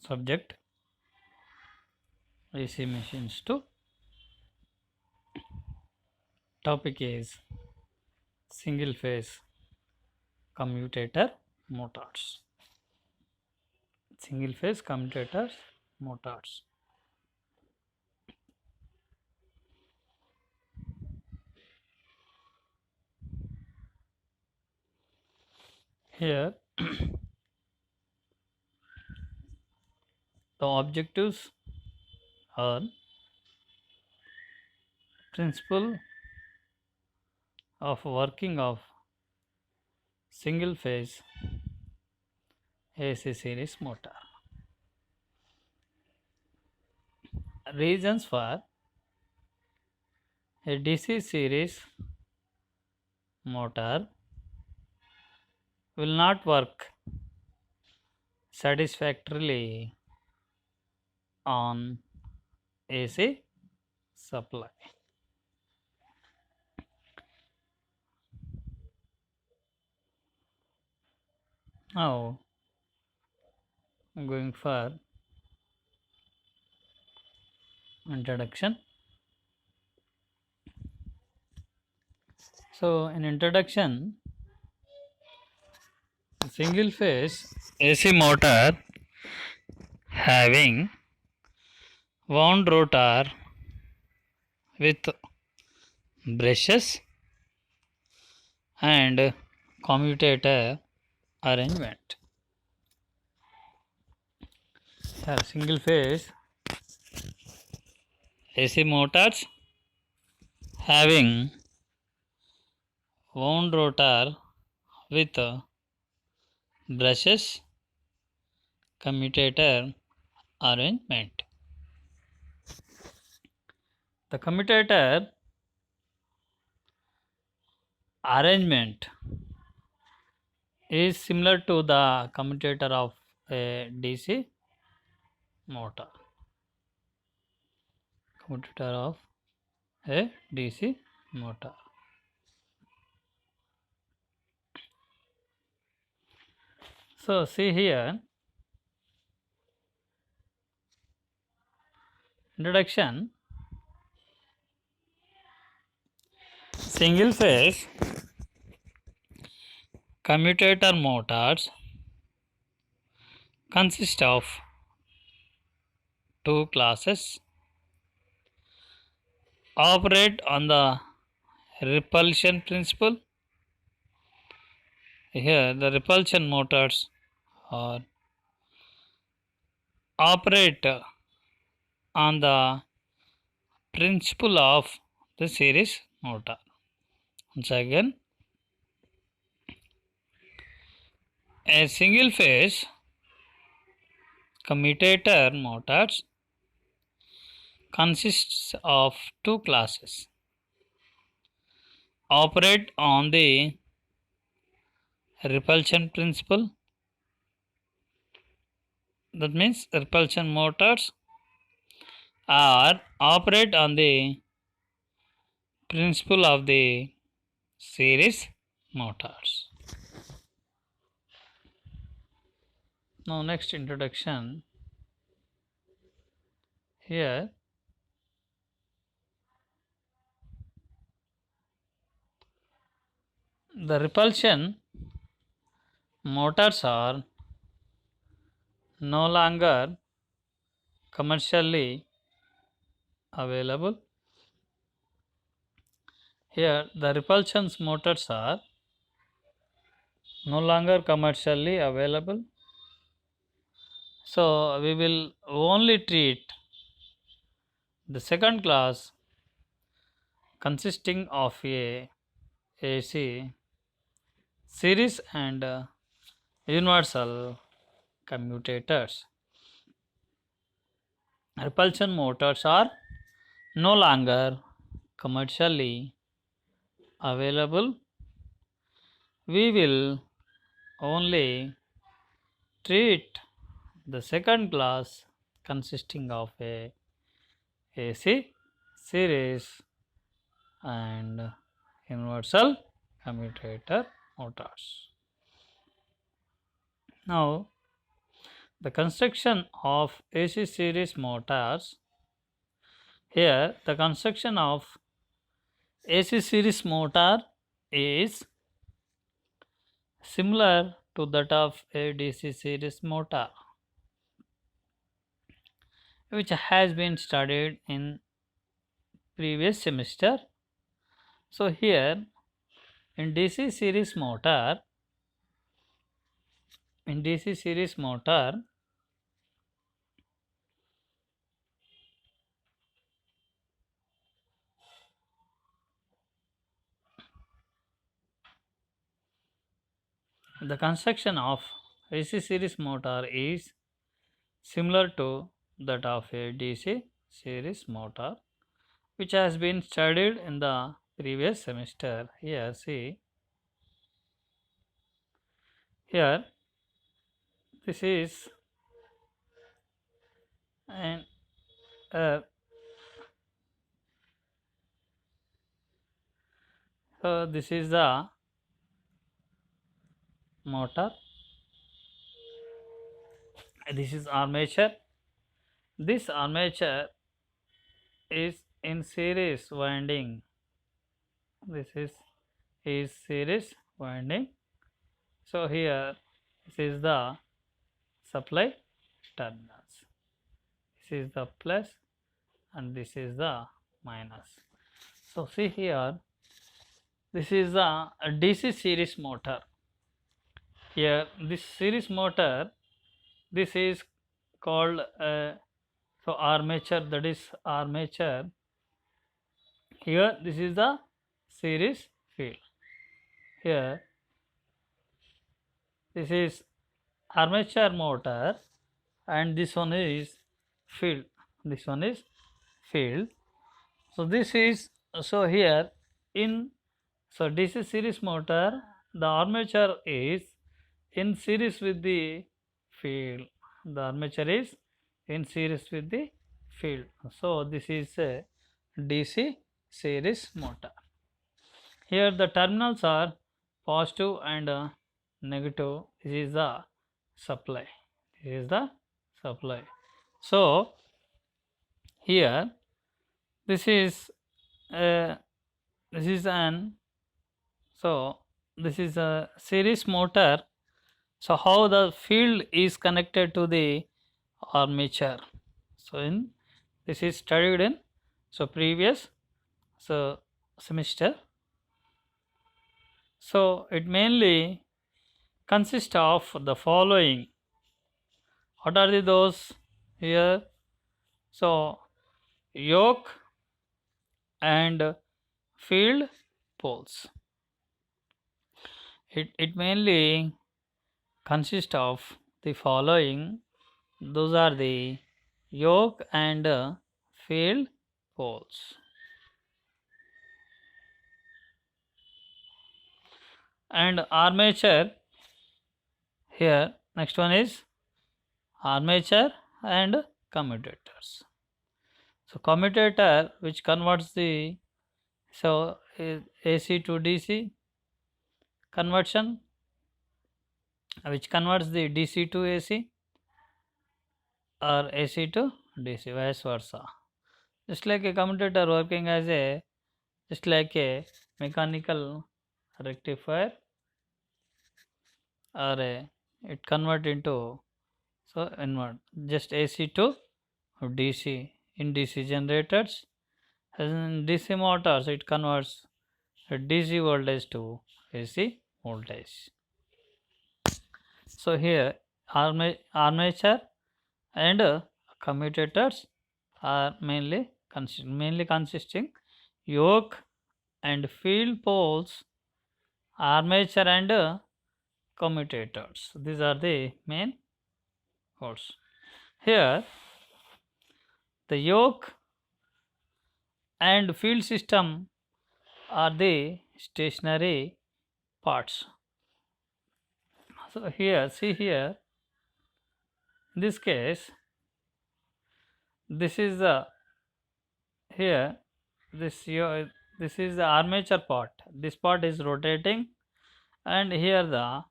subject AC machines 2. Topic is single phase commutator motors. Single phase commutator motors. Here the objectives are principle of working of single phase AC series motor. Reasons for a DC series motor will not work satisfactorily on AC supply. Now going for introduction. So in introduction, single phase AC motor having wound rotor with brushes and commutator arrangement. Single phase AC motors having wound rotor with brushes commutator arrangement. The commutator arrangement is similar to the commutator of a DC motor. Commutator of a DC motor. So see here, introduction. Single phase commutator motors consist of two classes, operate on the repulsion principle. Here the repulsion motors are operate on the principle of the series motor. Once again, a single phase commutator motors consists of two classes, operate on the repulsion principle. That means repulsion motors are operate on the principle of the series motors. Now next introduction. Here the repulsion motors are no longer commercially available. Here the repulsion motors are no longer commercially available. So we will only treat the second class consisting of a AC series and universal commutators. Repulsion motors are no longer commercially available. We will only treat the second class consisting of a AC series and universal commutator motors. Now The construction of AC series motors. Here, the construction of AC series motor is similar to that of a DC series motor, which has been studied in previous semester. So here in DC series motor, the construction of AC series motor is similar to that of a DC series motor, which has been studied in the previous semester. Here, see, here this is an so this is the motor, this is armature. This armature is in series winding. This is series winding. So here this is the supply terminals. This is the plus and this is the minus. So see here, this is the DC series motor. Here this series motor, this is called so armature, that is armature. Here this is the series field. Here this is armature motor and this one is field. This one is field. So this is, so here in, so DC series motor, the armature is in series with the field. The armature is in series with the field. So this is a DC series motor. Here the terminals are positive and negative. This is the supply. This is the supply. So here this is an, so this is a series motor. So how the field is connected to the armature. So in this is studied in previous semester. So it mainly consists of the following. What are those here? So yoke and field poles. It mainly consists of the following. Those are the yoke and field poles. And armature, here next one is armature and commutators. So commutator, which converts the AC to DC conversion, which converts the DC to AC or AC to DC, vice versa. Just like a commutator working as a, just like a mechanical rectifier, or it convert into, so invert just AC to DC. In DC generators, as in DC motors, it converts DC voltage to AC voltage. So here armature and commutators are mainly consisting yoke and field poles, armature and commutators. These are the main poles. Here the yoke and field system are the stationary parts. So here, see here, in this case, this is the, here this is the armature part. This part is rotating, and here the,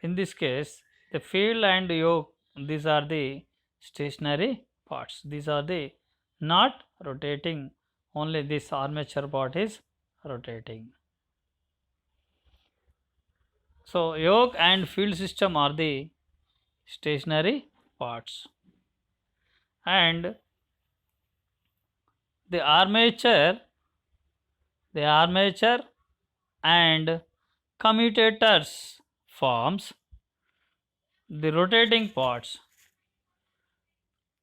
in this case, the field and yoke these are the stationary parts. These are the not rotating, only this armature part is rotating. So yoke and field system are the stationary parts, and the armature and commutators forms the rotating parts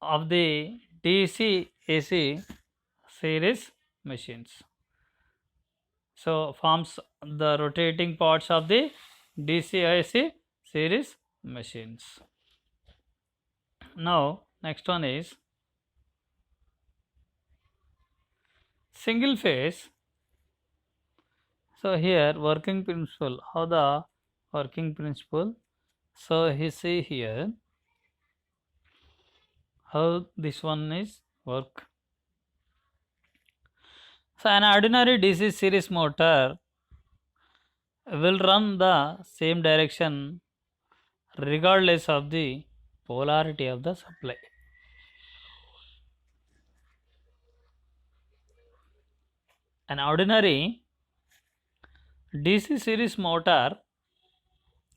of the DC AC series machines. So forms the rotating parts of the DC AC series machines. Now next one is single phase. So here working principle, how the working principle. So he see here how this one is work. So an ordinary DC series motor will run the same direction regardless of the polarity of the supply. An ordinary DC series motor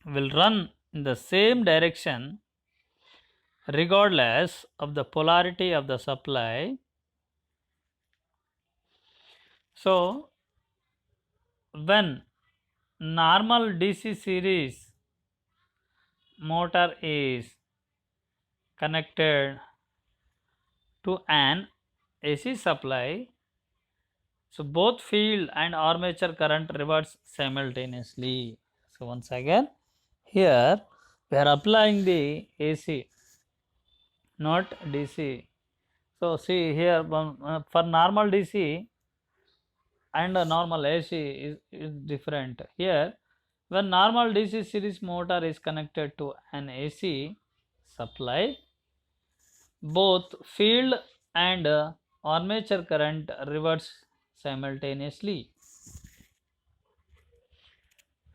will run in the same direction regardless of the polarity of the supply. So when normal DC series motor is connected to an AC supply, so both field and armature current reverse simultaneously. So once again, here we are applying the AC, not DC. So see here for normal DC and a normal AC is different. Here when normal DC series motor is connected to an AC supply, both field and armature current reverse simultaneously.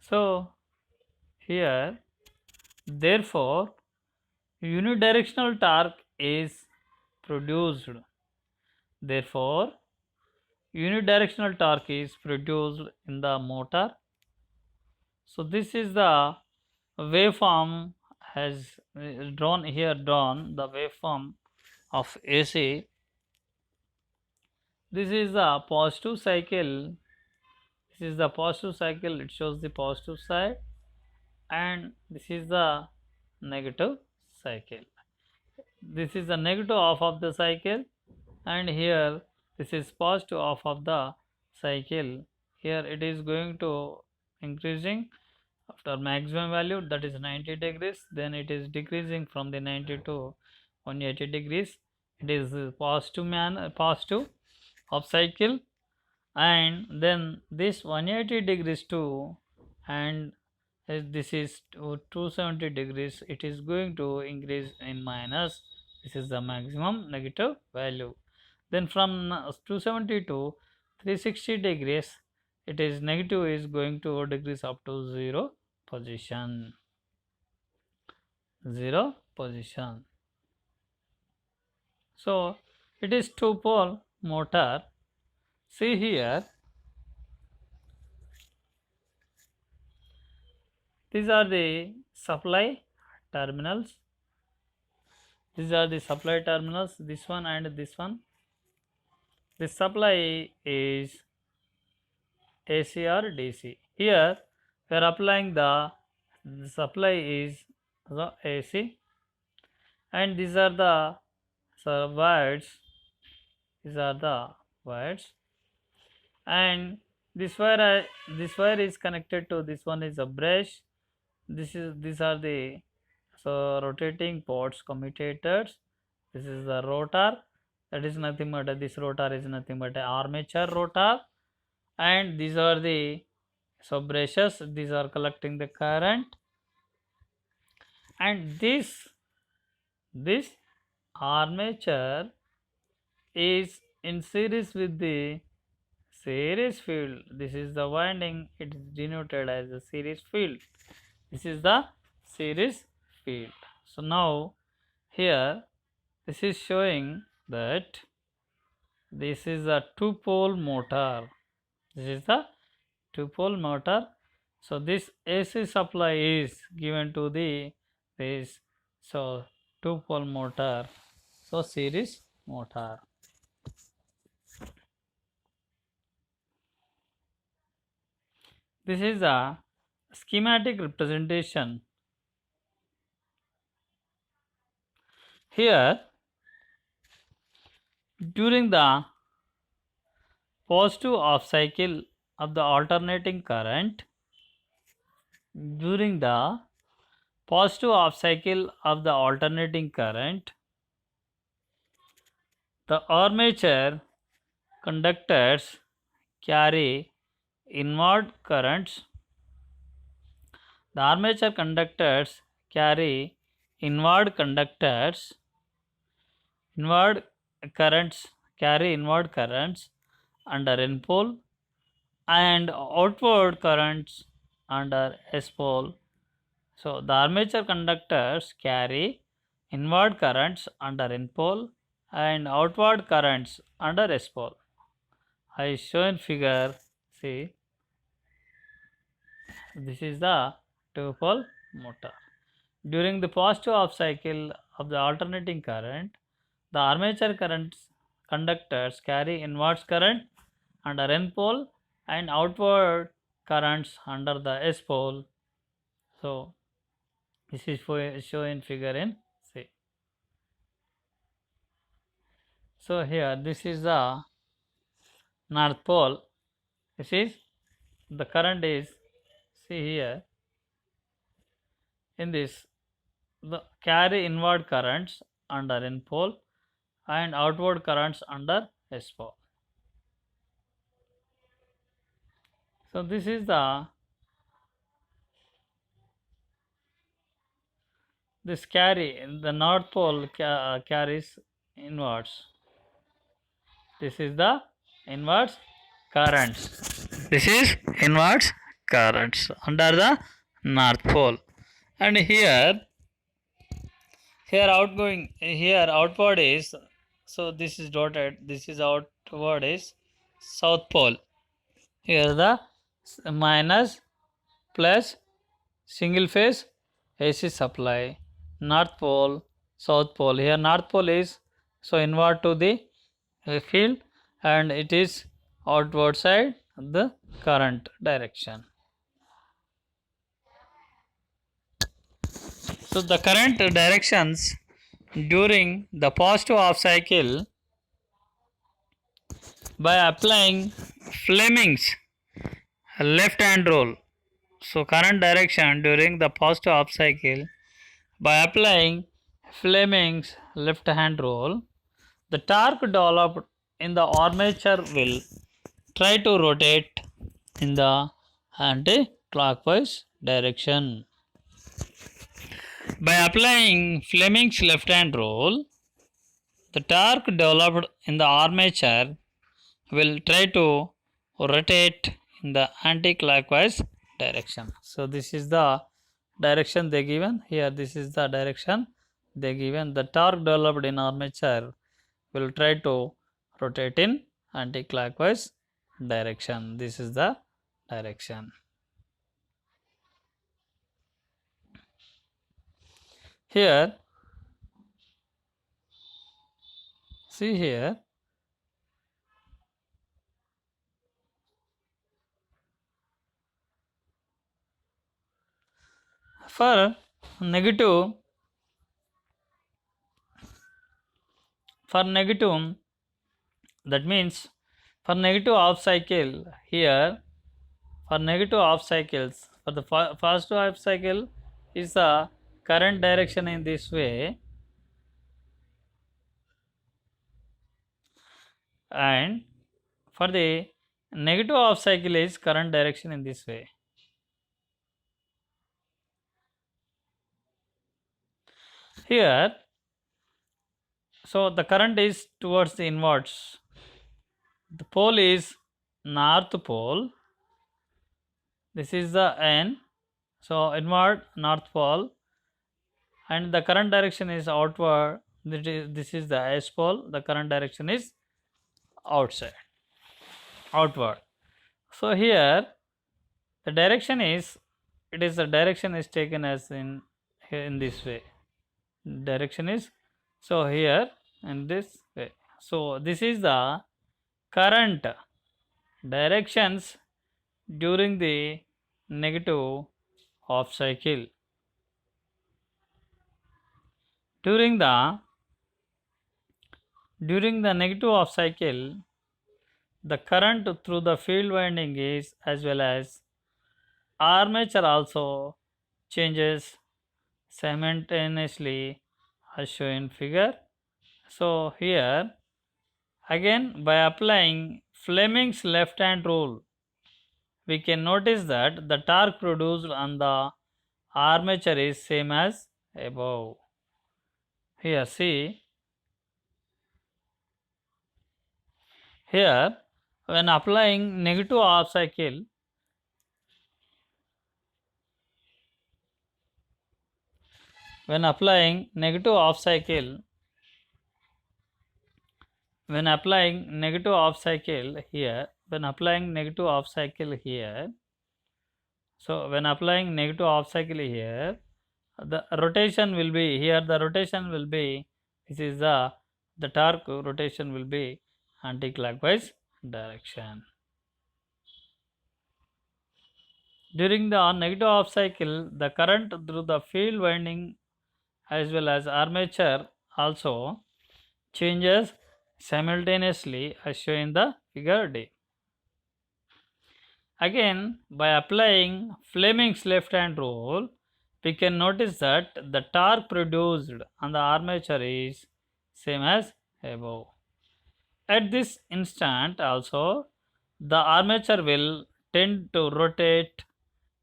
So here therefore unidirectional torque is produced. Therefore unidirectional torque is produced in the motor. So this is the waveform has drawn the waveform of AC. This is the positive cycle. This is the positive cycle. It shows the positive side, and this is the negative cycle. This is the negative half of the cycle, and here this is positive half of the cycle. Here it is going to increasing after maximum value, that is 90 degrees, then it is decreasing from the 90 to 180 degrees. It is positive of cycle, and then this 180 degrees to, and this is 270 degrees, it is going to increase in minus. This is the maximum negative value. Then from 270 to 360 degrees, it is negative is going to decrease up to 0 position. So it is two pole motor. See here, these are the supply terminals. These are the supply terminals, this one and this one. This supply is AC or DC. Here we are applying the supply is the AC, and these are the wires. These are the wires, and this wire is connected to this one is a brush. These are the rotating ports, commutators. This is the rotor, that is nothing but this rotor is nothing but a armature rotor, and these are the brushes. These are collecting the current, and this armature is in series with the series field. This is the winding, it is denoted as the series field. This is the series field. So now here this is showing that this is a two-pole motor. This is the two-pole motor. So this AC supply is given to this so two-pole motor. So series motor. This is a schematic representation. Here, during the positive off cycle of the alternating current, during the positive off cycle of the alternating current, the armature conductors carry inward currents. The armature conductors carry inward conductors, inward currents carry inward currents under N pole and outward currents under S pole. So the armature conductors carry inward currents under N pole and outward currents under S pole. I show in figure. See, this is the two pole motor. During the positive off cycle of the alternating current, the armature conductors carry inwards current under N pole and outward currents under the S pole. So this is shown in figure in C. So here this is the north pole. This is the current is, see here, in this the carry inward currents under N pole and outward currents under S pole. So this is this carry in the north pole carries inwards. This is the inwards currents. This is inwards currents under the north pole, and here outward is, so this is dotted, this is outward is south pole. Here the minus plus single phase AC supply, north pole, south pole. Here north pole is so inward to the field and it is outward side the current direction. So the current directions during the positive off cycle by applying Fleming's left hand rule. So current direction during the positive off cycle by applying Fleming's left hand rule, the torque developed in the armature will try to rotate in the anti-clockwise direction. By applying Fleming's left hand rule, the torque developed in the armature will try to rotate in the anti-clockwise direction. So this is the direction they given here. This is the direction they given. The torque developed in armature will try to rotate in anti-clockwise direction. This is the direction. Here, see here, for negative, that means for negative off cycle, here for negative off cycles, for the first half cycle is the current direction in this way, and for the negative off cycle is current direction in this way. Here, so the current is towards the inwards. The pole is north pole. This is the N. So inward north pole, and the current direction is outward. This is the S pole, the current direction is outside, outward. So here the direction is, it is the direction is taken as in here in this way, direction is, so here in this way. So this is the current directions during the negative half cycle. During the negative half cycle, the current through the field winding is, as well as armature also changes simultaneously as shown in figure. So here again, by applying Fleming's left hand rule, we can notice that the torque produced on the armature is same as above. Here see, here when applying negative half cycle, when applying negative half cycle, when applying negative half cycle here, when applying negative half cycle here, so when applying negative half cycle here, the rotation will be here, the rotation will be, this is the torque rotation will be anti-clockwise direction. During the negative half cycle, the current through the field winding as well as armature also changes simultaneously as shown in the figure D. Again, by applying Fleming's left hand rule, we can notice that the torque produced on the armature is same as above. At this instant also, the armature will tend to rotate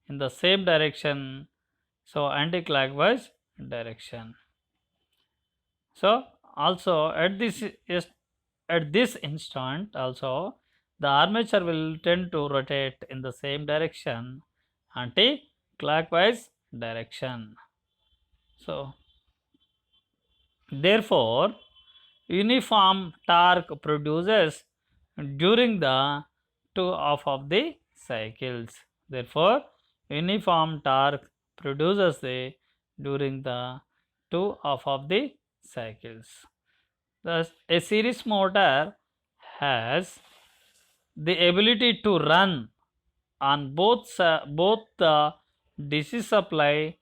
in the same direction, so anti-clockwise direction. So also at this instant also, the armature will tend to rotate in the same direction, anti-clockwise direction. So therefore uniform torque produces during the two half of the cycles. Therefore uniform torque produces during the two half of the cycles. Thus a series motor has the ability to run on both the DC supply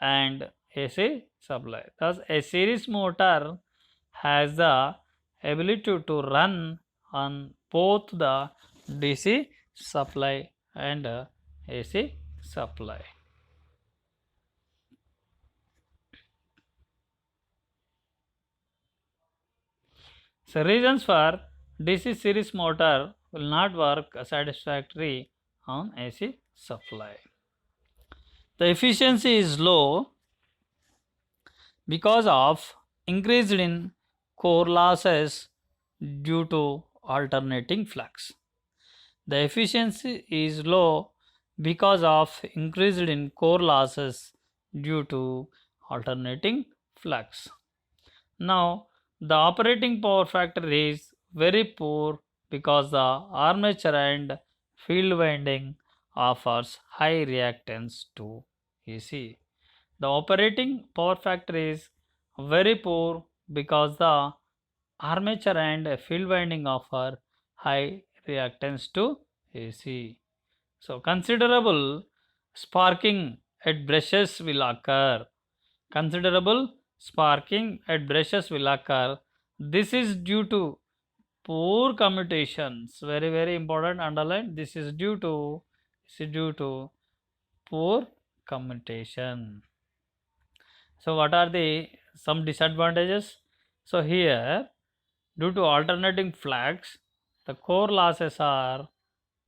and AC supply. Thus a series motor has the ability to run on both the DC supply and AC supply. So reasons for DC series motor will not work satisfactory on AC supply. The efficiency is low because of increased in core losses due to alternating flux. The efficiency is low because of increased in core losses due to alternating flux. Now the operating power factor is very poor because the armature and field winding offers high reactance to AC. The operating power factor is very poor because the armature and field winding offer high reactance to AC. So considerable sparking at brushes will occur. Considerable sparking at brushes will occur. This is due to poor commutations. Very important, underline. This is due to poor commutation. So what are the some disadvantages? So here, due to alternating flux, the core losses are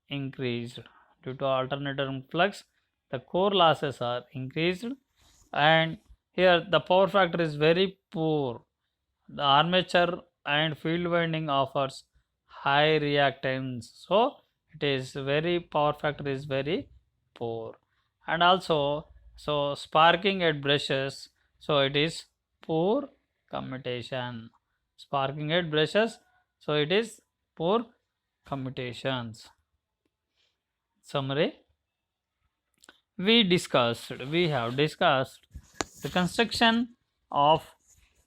increased. Due to alternating flux, the core losses are increased, and here the power factor is very poor. The armature and field winding offers high reactance, so it is very, power factor is very poor. And also, so sparking at brushes, So it is poor commutation. Sparking head brushes, so it is poor commutations. Summary: we have discussed the construction of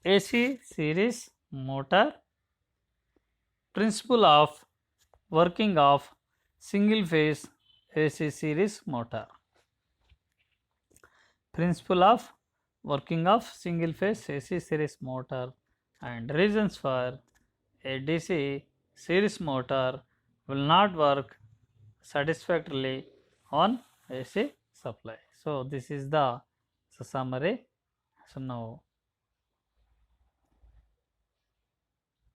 AC series motor, principle of working of single phase AC series motor, principle of working of single phase AC series motor, and reasons for a DC series motor will not work satisfactorily on AC supply. So this is the summary. So now